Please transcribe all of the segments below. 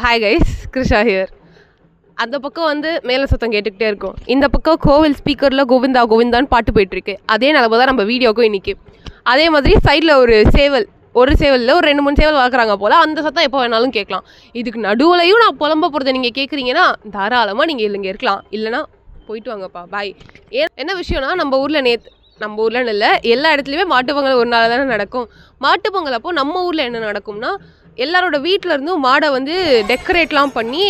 Hi guys, Krisha here. அந்த பக்கம் வந்து மேலே சத்தம் கேட்டுக்கிட்டே இருக்கும், இந்த பக்கம் கோவில் ஸ்பீக்கரில் கோவிந்தா கோவிந்தான்னு பாட்டு போயிட்டுருக்கு. அதே நிலமை தான் நம்ம வீடியோக்கும் இன்றைக்கி. அதே மாதிரி சைடில் ஒரு சேவலில் ஒரு 2-3 சேவல் வளர்க்குறாங்க போல். அந்த சத்தம் எப்போ வேணாலும் கேட்கலாம். இதுக்கு நடுவுலையும் நான் புலம்ப போகிறத நீங்கள் கேட்குறீங்கன்னா தாராளமாக நீங்கள் இல்லைங்க இருக்கலாம், இல்லைனா போயிட்டு வாங்கப்பா, பாய். என்ன விஷயம்னா, நம்ம ஊரில் இல்லை, எல்லா இடத்துலையுமே மாட்டுப்பொங்கல் ஒரு நாள் தானே நடக்கும். மாட்டுப்பொங்கல் அப்போது நம்ம ஊரில் என்ன நடக்கும்னா, எல்லாரோட வீட்டில் இருந்தும் மாடை வந்து டெக்கரேட்லாம் பண்ணி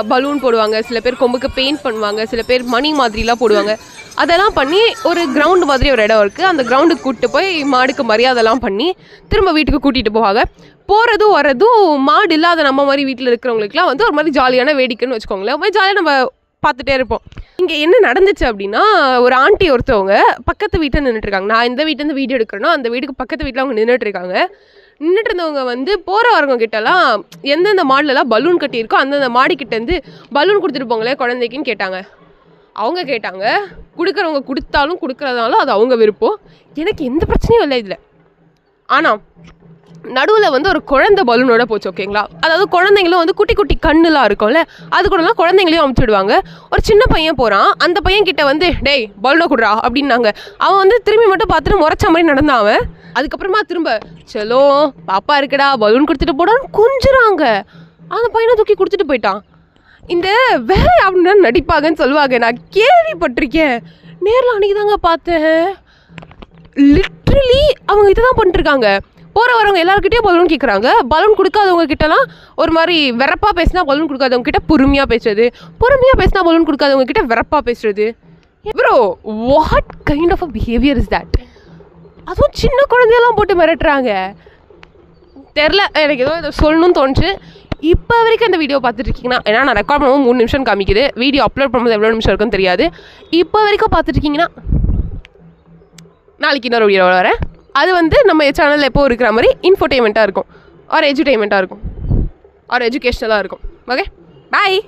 பலூன் போடுவாங்க, சில பேர் கொம்புக்கு பெயிண்ட் பண்ணுவாங்க, சில பேர் மணி மாதிரிலாம் போடுவாங்க. அதெல்லாம் பண்ணி ஒரு கிரவுண்டு மாதிரி ஒரு இடம் இருக்குது, அந்த கிரவுண்டுக்கு கூப்பிட்டு போய் மாடுக்கு மரியாதைலாம் பண்ணி திரும்ப வீட்டுக்கு கூட்டிகிட்டு போவாங்க. போகிறதும் வரதும் மாடு இல்லாத நம்ம மாதிரி வீட்டில் இருக்கிறவங்களுக்குலாம் வந்து ஒரு மாதிரி ஜாலியான வேடிக்கைன்னு வச்சுக்கோங்களேன். மாதிரி ஜாலியாக நம்ம பார்த்துட்டே இருப்போம். இங்கே என்ன நடந்துச்சு அப்படின்னா, ஒரு ஆண்டி ஒருத்தவங்க பக்கத்து வீட்டில் நின்றுட்டுருக்காங்க. நான் இந்த வீட்டிலேருந்து வீடியோ எடுக்கிறேன்னா அந்த வீட்டுக்கு பக்கத்து வீட்டில் அவங்க நின்றுட்டுருக்காங்க. நின்றுட்டு இருந்தவங்க வந்து போகிற வரவங்க கிட்டலாம் எந்தெந்த மாடலெலாம் பலூன் கட்டியிருக்கோ அந்தந்த மாடிக்கிட்டேருந்து பலூன் கொடுத்துட்டு போங்களே குழந்தைக்குன்னு கேட்டாங்க. அவங்க கேட்டாங்க, கொடுக்குறவங்க கொடுத்தாலும் கொடுக்குறதாலும் அது அவங்க விருப்பம், எனக்கு எந்த பிரச்சனையும் இல்லை இதில். ஆனால் நடுவில் வந்து ஒரு குழந்தை பலூனோட போச்சு, ஓகேங்களா? அதாவது குழந்தைங்களும் வந்து குட்டி குட்டி கண்ணுலாம் இருக்கும்ல, அது கூடலாம் குழந்தைங்களையும் அமுச்சுடுவாங்க. ஒரு சின்ன பையன் போகிறான், அந்த பையன் கிட்ட வந்து டேய் பலூனை கொடுறா அப்படின்னாங்க. அவன் வந்து திரும்பி மட்டும் பார்த்துட்டு முறைச்ச மாதிரி நடந்தான் அவன். அதுக்கப்புறமா திரும்ப செலோ பாப்பா இருக்குடா பலூன் கொடுத்துட்டு போடான்னு கொஞ்சுறாங்க. அந்த பையனை தூக்கி கொடுத்துட்டு போயிட்டான். இந்த வேலை அப்படின்னா நடிப்பாங்கன்னு சொல்லுவாங்க, நான் கேள்விப்பட்டிருக்கேன். நேரில் அன்றைக்கி தாங்க பார்த்தேன். லிட்ரலி அவங்க இதை தான் பண்ணிட்டுருக்காங்க. போகிற வரவங்க எல்லாருக்கிட்டையும் பலூன் கேட்குறாங்க. பலூன் கொடுக்காதவங்க கிட்டலாம் ஒரு மாதிரி வெறப்பாக பேசினா பலூன் கொடுக்காதவங்க கிட்ட பொறுமையாக பேசுறது, பொறுமையாக பேசினா பலூன் கொடுக்காதவங்க கிட்ட வெறப்பாக பேசுறது. Bro, what kind of a behaviour is that? அதுவும் சின்ன குழந்தையெல்லாம் போட்டு மிரட்டுறாங்க. தெரில, எனக்கு ஏதோ இதை சொல்லணும்னு தோணுச்சு. இப்போ வரைக்கும் அந்த வீடியோ பார்த்துட்ருக்கீங்கன்னா, ஏன்னா நான் ரெக்கார்ட் பண்ணும்போது 3 நிமிஷம் காமிக்குது, வீடியோ அப்லோட் பண்ணும்போது எவ்வளோ நிமிஷம் இருக்குன்னு தெரியாது. இப்போ வரைக்கும் பார்த்துட்ருக்கீங்கன்னா, நாளைக்கு இன்னொரு வீடியோ வரேன். அது வந்து நம்ம சேனலில் எப்போ இருக்கிற மாதிரி இன்ஃபோடெயின்மெண்ட்டாக இருக்கும், ஆர் எஜுடெயின்மெண்ட்டாக இருக்கும், ஆர் எஜுகேஷ்னலாக இருக்கும். ஓகே, பாய்.